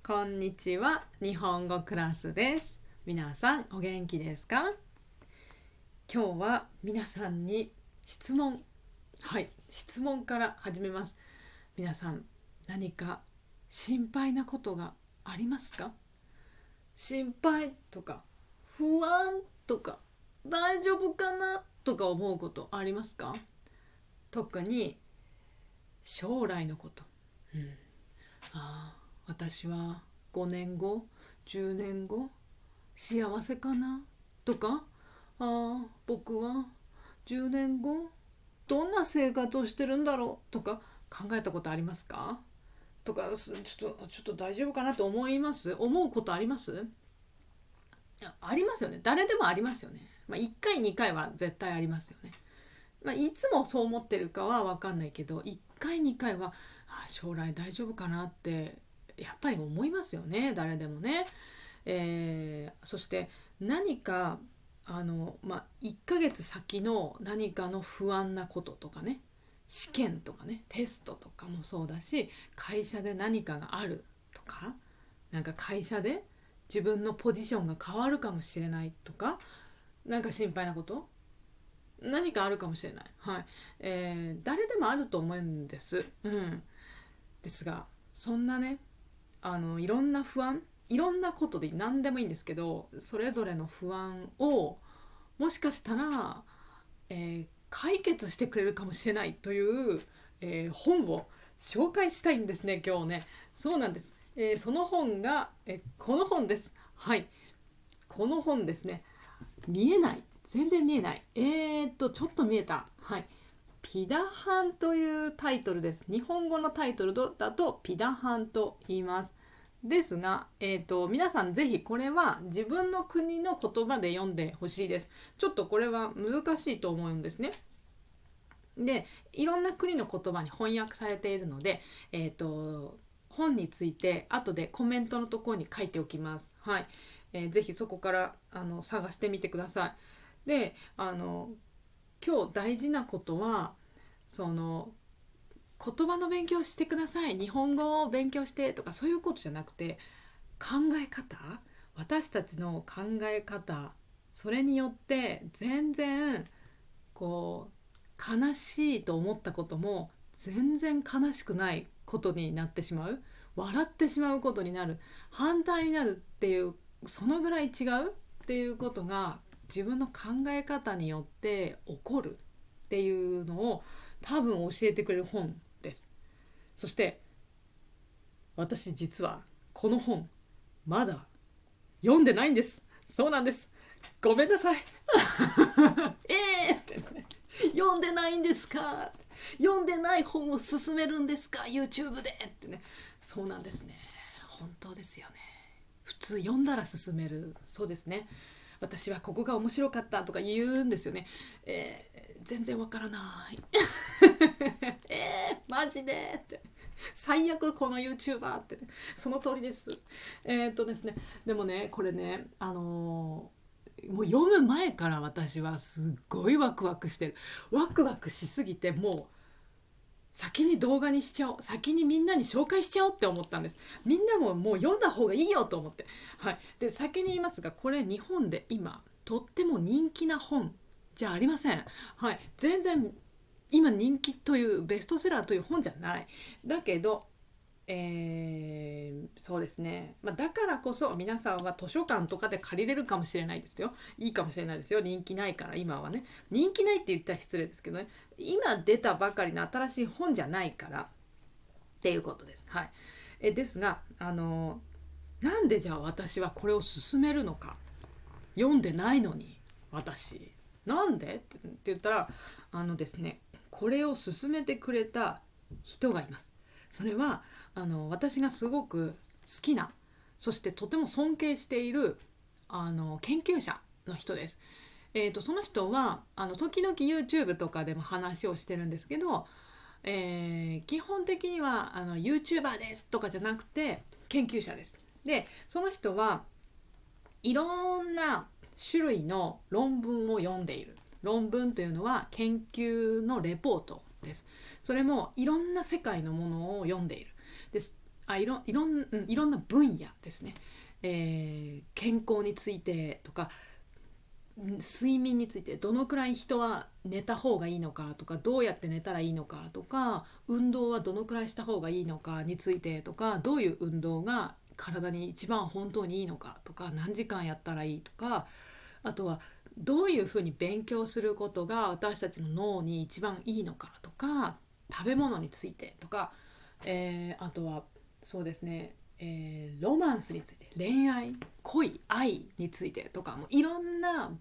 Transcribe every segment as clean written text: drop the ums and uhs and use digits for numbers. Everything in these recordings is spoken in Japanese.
こんにちは、日本語クラスです。皆さんお元気ですか？今日は皆さんに質問から始めます。皆さん何か心配なことがありますか？心配とか不安とか大丈夫かなとか思うことありますか？特に将来のこと、私は5年後10年後幸せかなとか、僕は10年後どんな生活をしてるんだろうとか考えたことありますか？とかちょっと大丈夫かなと思うことあります？ありますよね。誰でもありますよね。1回2回は絶対ありますよね。いつもそう思ってるかは分かんないけど、1回2回は将来大丈夫かなってやっぱり思いますよね、誰でもね。そして何か1ヶ月先の何かの不安なこととかね、試験とかね、テストとかもそうだし、会社で何かがあるとか、なんか会社で自分のポジションが変わるかもしれないとか、なんか心配なこと何かあるかもしれない、誰でもあると思うんです、ですが、そんなね、いろんな不安、いろんなことで何でもいいんですけど、それぞれの不安をもしかしたら、解決してくれるかもしれないという、本を紹介したいんですね、今日ね。そうなんです。その本が、この本です。この本ですね。見えない、全然見えない。ちょっと見えた。ピダハンというタイトルです。日本語のタイトルだとピダハンと言います。ですが、皆さんぜひこれは自分の国の言葉で読んでほしいです。ちょっとこれは難しいと思うんですね。で、いろんな国の言葉に翻訳されているので、本について後でコメントのところに書いておきます。ぜひそこから探してみてください。で、今日大事なことは、その言葉の勉強してください、日本語を勉強してとかそういうことじゃなくて、考え方、私たちの考え方、それによって全然悲しいと思ったことも全然悲しくないことになってしまう、笑ってしまうことになる、反対になるっていう、そのぐらい違うっていうことが自分の考え方によって起こるっていうのを多分教えてくれる本です。そして私実はこの本まだ読んでないんです。そうなんです。ごめんなさい。ってね、読んでないんですか？読んでない本を勧めるんですか？ YouTube でってね。そうなんですね。本当ですよね。普通読んだら勧める。そうですね。私はここが面白かったとか言うんですよね。全然わからない。マジでって最悪この YouTuber って、ね、その通りです。ですね、でもね、これね、もう読む前から私はすっごいワクワクしてる。ワクワクしすぎて、もう先に動画にしちゃおう、先にみんなに紹介しちゃおうって思ったんです。みんなももう読んだ方がいいよと思って。で、先に言いますが、これ日本で今とっても人気な本じゃありません。全然今人気というベストセラーという本じゃない。だけど、そうですね、だからこそ皆さんは図書館とかで借りれるかもしれないですよ。いいかもしれないですよ。人気ないから今はね。人気ないって言ったら失礼ですけどね。今出たばかりの新しい本じゃないからっていうことです。ですが、なんでじゃあ私はこれを勧めるのか。読んでないのに私。なんでって言ったら、ですね、これを勧めてくれた人がいます。それは私がすごく好きな、そしてとても尊敬している研究者の人です。その人は時々 YouTube とかでも話をしてるんですけど、基本的にはYouTuber ですとかじゃなくて研究者です。で、その人はいろんな種類の論文を読んでいる。論文というのは研究のレポートです。それもいろんな世界のものを読んでいる。です。いろんな分野ですね、健康についてとか睡眠について、どのくらい人は寝た方がいいのかとか、どうやって寝たらいいのかとか、運動はどのくらいした方がいいのかについてとか、どういう運動が体に一番本当にいいのかとか、何時間やったらいいとか、あとはどういうふうに勉強することが私たちの脳に一番いいのかとか、食べ物についてとか、あとはそうですね、ロマンスについて、恋愛、恋、愛についてとか、もういろんな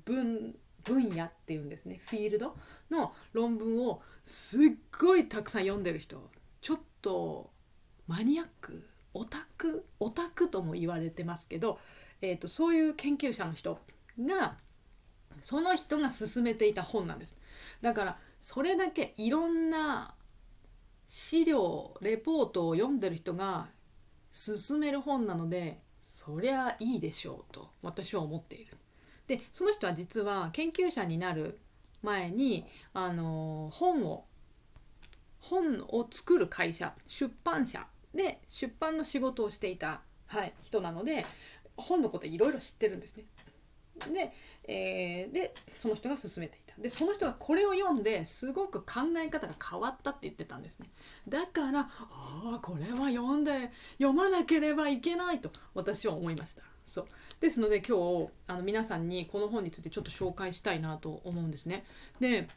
分野っていうんですね、フィールドの論文をすっごいたくさん読んでる人、ちょっとマニアック、オタクとも言われてますけど、そういう研究者の人が、その人が勧めていた本なんです。だからそれだけいろんな資料レポートを読んでる人が勧める本なので、そりゃいいでしょうと私は思っている。でその人は実は研究者になる前に本を作る会社、出版社で出版の仕事をしていた、人なので、本のこといろいろ知ってるんですね。でその人が勧めていた。でその人がこれを読んですごく考え方が変わったって言ってたんですね。だからこれは読まなければいけないと私は思いました。そうですので今日皆さんにこの本についてちょっと紹介したいなと思うんですね。で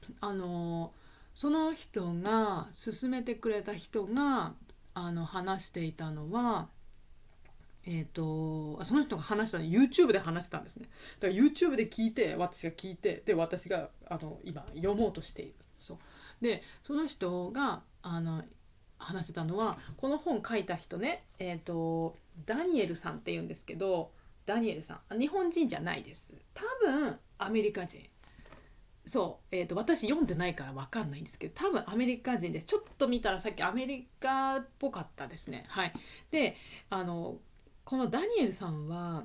その人が勧めてくれた人が話していたのは、その人が話したの YouTube で話してたんですね。だから YouTube で私が聞いて、で私が今読もうとしている。そうでその人が話してたのは、この本書いた人ね、ダニエルさんっていうんですけど、ダニエルさん日本人じゃないです。多分アメリカ人。そう、私読んでないから分かんないんですけど、多分アメリカ人です。ちょっと見たらさっきアメリカっぽかったですね。でこのダニエルさんは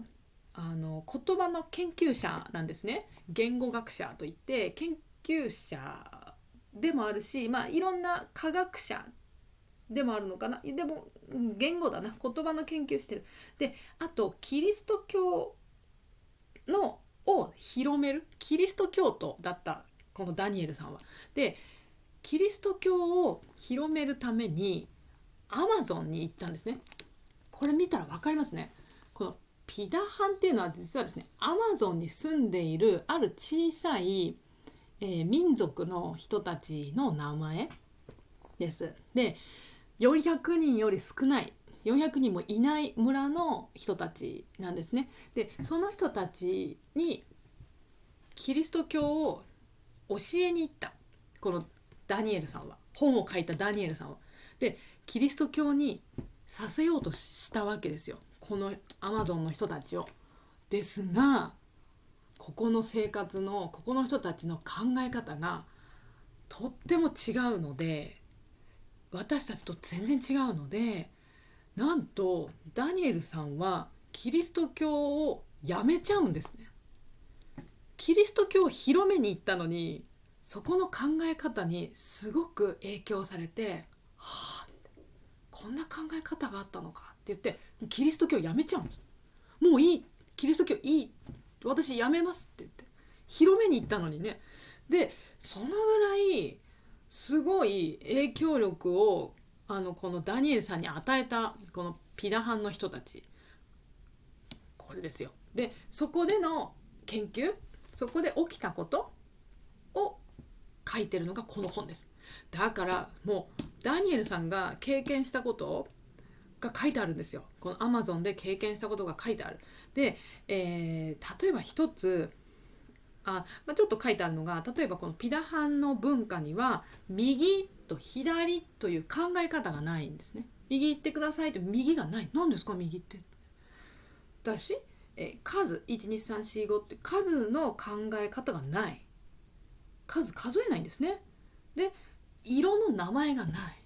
言葉の研究者なんですね。言語学者といって研究者でもあるし、いろんな科学者でもあるのかな。でも言語だな、言葉の研究してる。であとキリスト教を広める、キリスト教徒だったこのダニエルさんは。でキリスト教を広めるためにアマゾンに行ったんですね。これ見たら分かりますね。このピダハンっていうのは実はですね、アマゾンに住んでいるある小さい、民族の人たちの名前です。で400人より少ない、400人もいない村の人たちなんですね。でその人たちにキリスト教を教えに行った、このダニエルさんは、本を書いたダニエルさんは。でキリスト教にさせようとしたわけですよ、このアマゾンの人たちを。ですがここの人たちの考え方がとっても違うので、私たちと全然違うので、なんとダニエルさんはキリスト教をやめちゃうんですね。キリスト教を広めに行ったのに、そこの考え方にすごく影響されて、こんな考え方があったのかって言ってキリスト教をやめちゃうんです。もういい、キリスト教いい、私やめますって言って広めに行ったのにね。でそのぐらいすごい影響力をこのダニエルさんに与えたこのピダハンの人たち、これですよ。でそこでの研究、そこで起きたことを書いてるのがこの本です。だからもうダニエルさんが経験したことが書いてあるんですよ。このアマゾンで経験したことが書いてある。で、例えば一つちょっと書いてあるのが、例えばこのピダハンの文化には右と左という考え方がないんですね。右行ってくださいと右がない。何ですか右って。私数12345って数の考え方がない。数えないんですね。で色の名前がない。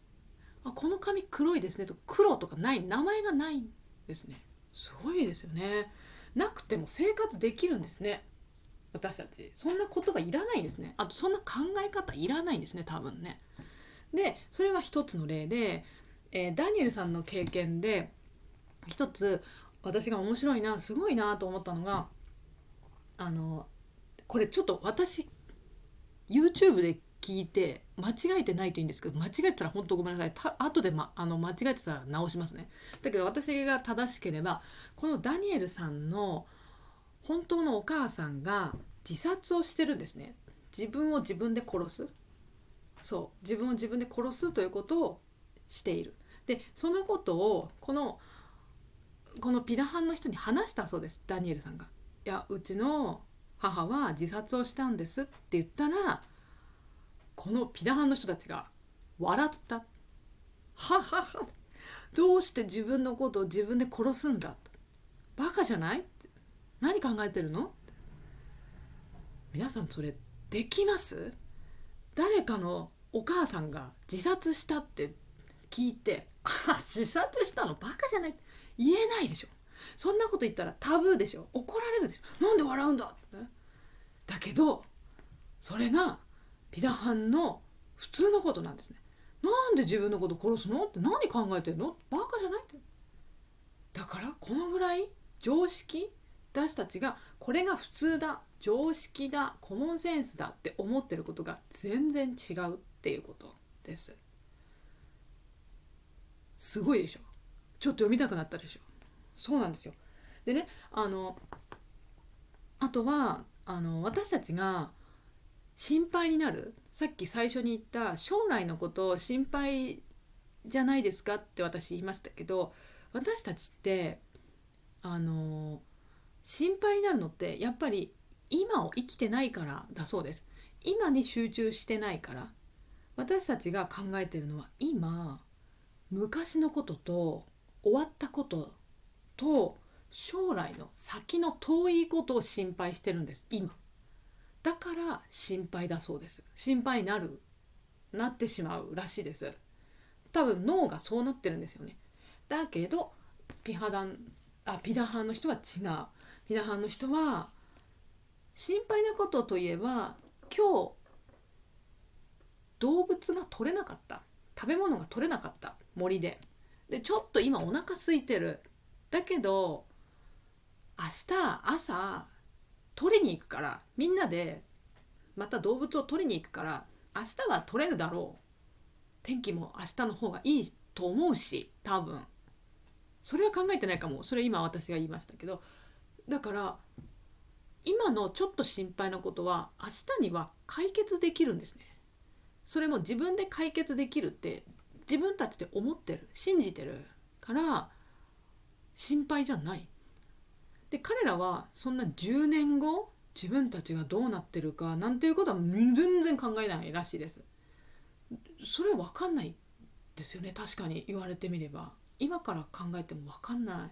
この髪黒いですねとか黒とかない、名前がないんですね。すごいですよね。なくても生活できるんですね。私たちそんな言葉いらないんですね。あとそんな考え方いらないんですね、多分ね。でそれは一つの例で、ダニエルさんの経験で一つ私が面白いな、すごいなと思ったのが、これちょっと私 YouTube で聞いて間違えてないといいんですけど、間違えてたら本当ごめんなさい。後で、間違えてたら直しますね。だけど私が正しければ、このダニエルさんの本当のお母さんが自殺をしてるんですね。自分を自分で殺す。そう自分を自分で殺すということをしている。でそのことをこのピダハンの人に話したそうです。ダニエルさんが、いやうちの母は自殺をしたんですって言ったら、このピダハンの人たちが笑った。ははは、どうして自分のことを自分で殺すんだ、バカじゃない、何考えてるの。皆さんそれできます？誰かのお母さんが自殺したって聞いて、自殺したのバカじゃない、言えないでしょ。そんなこと言ったらタブーでしょ。怒られるでしょ。なんで笑うんだって。だけどそれがピダハンの普通のことなんですね。なんで自分のこと殺すのって、何考えてるの、バカじゃないって。だからこのぐらい常識、私たちがこれが普通だ、常識だ、コモンセンスだって思ってることが全然違うっていうことです。すごいでしょ。ちょっと読みたくなったでしょ。そうなんですよ。でね、あとは私たちが心配になる、さっき最初に言った将来のことを心配じゃないですかって私言いましたけど、私たちって心配になるのってやっぱり今を生きてないからだそうです。今に集中してないから。私たちが考えているのは今、昔のことと終わったことと将来の先の遠いことを心配してるんです、今。だから心配だそうです。心配になってしまうらしいです。多分脳がそうなってるんですよね。だけどピダハンの人は違う。ピダハンの人は心配なことといえば、今日動物が取れなかった、食べ物が取れなかった、森でちょっと今お腹空いてる、だけど明日朝取りに行くから、みんなでまた動物を取りに行くから明日は取れるだろう、天気も明日の方がいいと思うし、多分それは考えてないかも。それ今私が言いましたけど、だから今のちょっと心配なことは明日には解決できるんですね。それも自分で解決できるって自分たちで思ってる、信じてるから心配じゃない。で彼らはそんな10年後自分たちがどうなってるかなんていうことは全然考えないらしいです。それは分かんないですよね。確かに言われてみれば今から考えても分かんな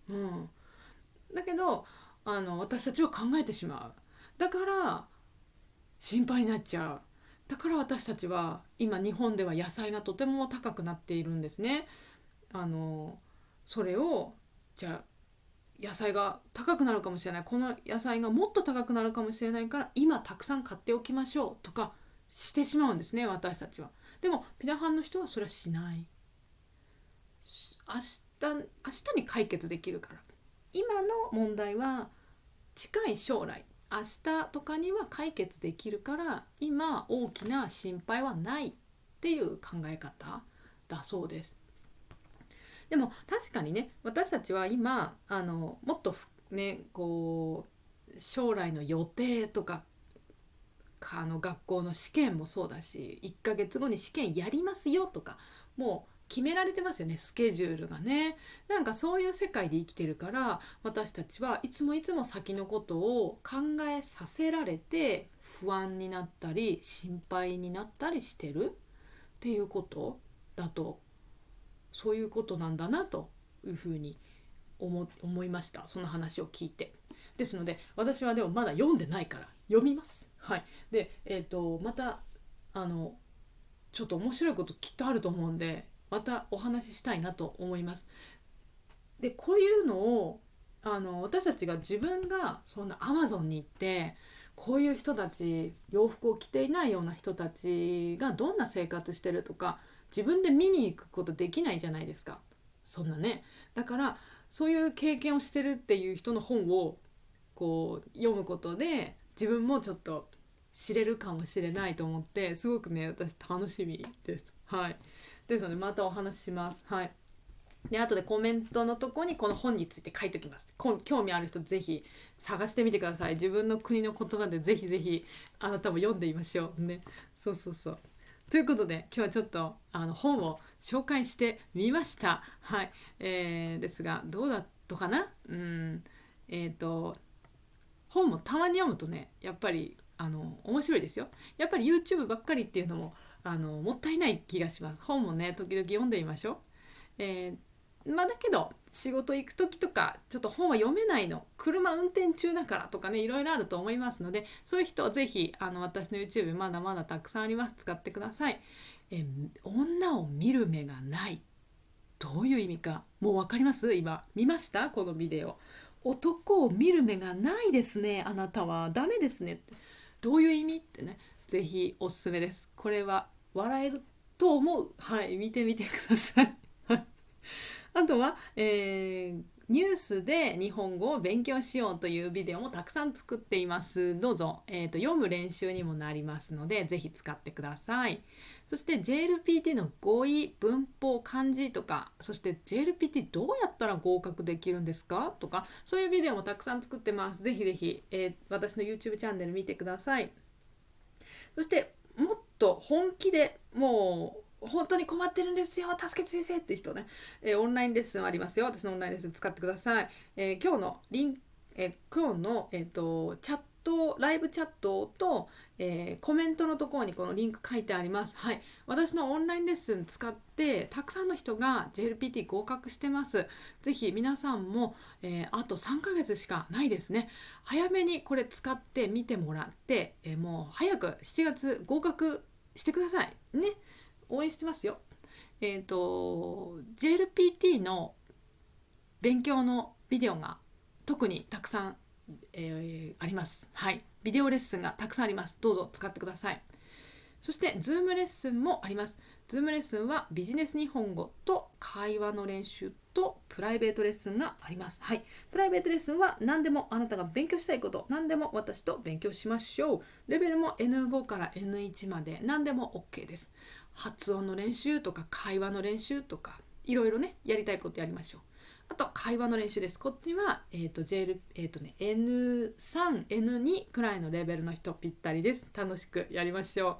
い、だけど私たちは考えてしまう。だから心配になっちゃう。だから私たちは今日本では野菜がとても高くなっているんですね。それをじゃあ野菜が高くなるかもしれない、この野菜がもっと高くなるかもしれないから今たくさん買っておきましょうとかしてしまうんですね、私たちは。でもピダハンの人はそれはしない。明日に解決できるから。今の問題は近い将来、明日とかには解決できるから今大きな心配はないっていう考え方だそうです。でも確かにね、私たちは今もっとねこう将来の予定とか学校の試験もそうだし、1ヶ月後に試験やりますよとかもう決められてますよね、スケジュールがね。なんかそういう世界で生きてるから、私たちはいつもいつも先のことを考えさせられて不安になったり心配になったりしてるっていうことだと、そういうことなんだなというふうに思いました、その話を聞いて。ですので私はでもまだ読んでないから読みます。はい。でまたちょっと面白いこときっとあると思うんでまたお話ししたいなと思います。でこういうのを私たちが自分がそんなアマゾンに行ってこういう人たち、洋服を着ていないような人たちがどんな生活してるとか自分で見に行くことできないじゃないですか、そんなね。だからそういう経験をしてるっていう人の本をこう読むことで自分もちょっと知れるかもしれないと思って、すごくね私楽しみです。はい。ですのでまたお話しします。はい。で後でコメントのとこにこの本について書いておきます。興味ある人ぜひ探してみてください。自分の国の言葉でぜひぜひあなたも読んでみましょうね。そうそうそう。ということで今日はちょっと本を紹介してみました。はい。ですがどうだったかな。本もたまに読むとねやっぱり面白いですよ。やっぱり YouTube ばっかりっていうのももったいない気がします。本もね時々読んでみましょう。だけど仕事行く時とかちょっと本は読めないの、車運転中だからとかねいろいろあると思いますので、そういう人はぜひ私の YouTube まだまだたくさんあります。使ってください。女を見る目がない、どういう意味かもう分かります？今見ました？このビデオ。男を見る目がないですね、あなたはダメですねって、どういう意味ってね、ぜひおすすめです。これは笑えると思う。はい、見てみてください。あとは、ニュースで日本語を勉強しようというビデオもたくさん作っています。どうぞ、読む練習にもなりますのでぜひ使ってください。そして JLPT の語彙、文法、漢字とか、そして JLPT どうやったら合格できるんですかとか、そういうビデオもたくさん作ってます。ぜひぜひ、私の YouTube チャンネル見てください。そしてもっと本気でもう本当に困ってるんですよ助けて先生って人ね、オンラインレッスンありますよ。私のオンラインレッスン使ってください。今日の今日の、チャットライブチャットと、コメントのところにこのリンク書いてあります。はい、私のオンラインレッスン使ってたくさんの人が JLPT 合格してます。ぜひ皆さんも、あと3ヶ月しかないですね。早めにこれ使ってみてもらって、もう早く7月合格してくださいね。応援してますよ。JLPT の勉強のビデオが特にたくさん、あります。はい、ビデオレッスンがたくさんあります。どうぞ使ってください。そして Zoom レッスンもあります。Zoom レッスンはビジネス日本語と会話の練習とプライベートレッスンがあります。はい、プライベートレッスンは何でもあなたが勉強したいこと何でも私と勉強しましょう。レベルも N5 から N1 まで何でも OK です。発音の練習とか会話の練習とかいろいろねやりたいことやりましょう。あと会話の練習です。こっちは、N3、N2 くらいのレベルの人ぴったりです。楽しくやりましょう。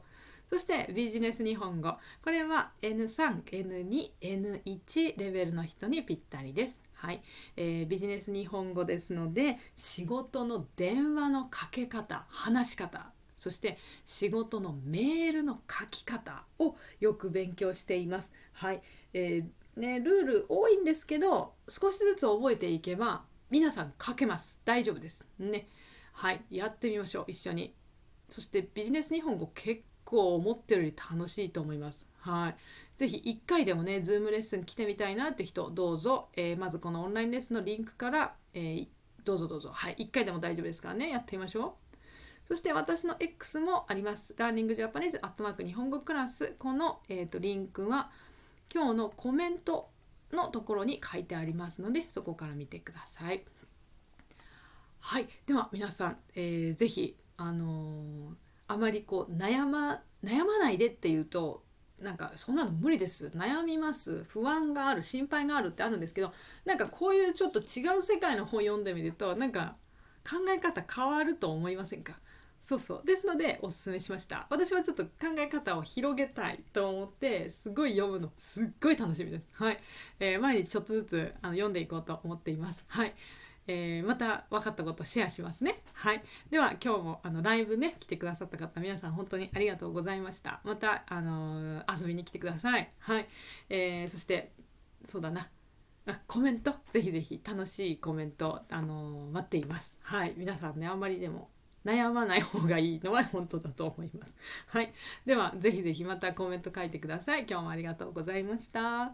そしてビジネス日本語、これは N3、N2、N1 レベルの人にぴったりです。はい、ビジネス日本語ですので仕事の電話のかけ方、話し方、そして仕事のメールの書き方をよく勉強しています。はい、ルール多いんですけど少しずつ覚えていけば皆さん書けます。大丈夫ですね。はい、やってみましょう一緒に。そしてビジネス日本語結構思ってるより楽しいと思います。はい、ぜひ1回でもね Zoom レッスン来てみたいなって人どうぞ、まずこのオンラインレッスンのリンクから、どうぞどうぞ。はい、1回でも大丈夫ですからね、やってみましょう。そして私の X もあります。ラーニングジャパニーズ@日本語クラス。この、リンクは今日のコメントのところに書いてありますのでそこから見てください。はい、では皆さん、ぜひあまりこう悩まないでっていうとなんかそんなの無理です、悩みます、不安がある、心配があるってあるんですけど、なんかこういうちょっと違う世界の本読んでみるとなんか考え方変わると思いませんか？そうそうですのでおすすめしました。私はちょっと考え方を広げたいと思ってすごい読むのすっごい楽しみです。はい、毎日ちょっとずつ読んでいこうと思っています。はい、また分かったことシェアしますね。はい、では今日もライブね来てくださった方皆さん本当にありがとうございました。また遊びに来てください。はい、そしてそうだな、コメントぜひぜひ楽しいコメント待っています。はい、皆さんねあんまりでも悩まない方がいいのは本当だと思います。はい、ではぜひぜひまたコメント書いてください。今日もありがとうございました。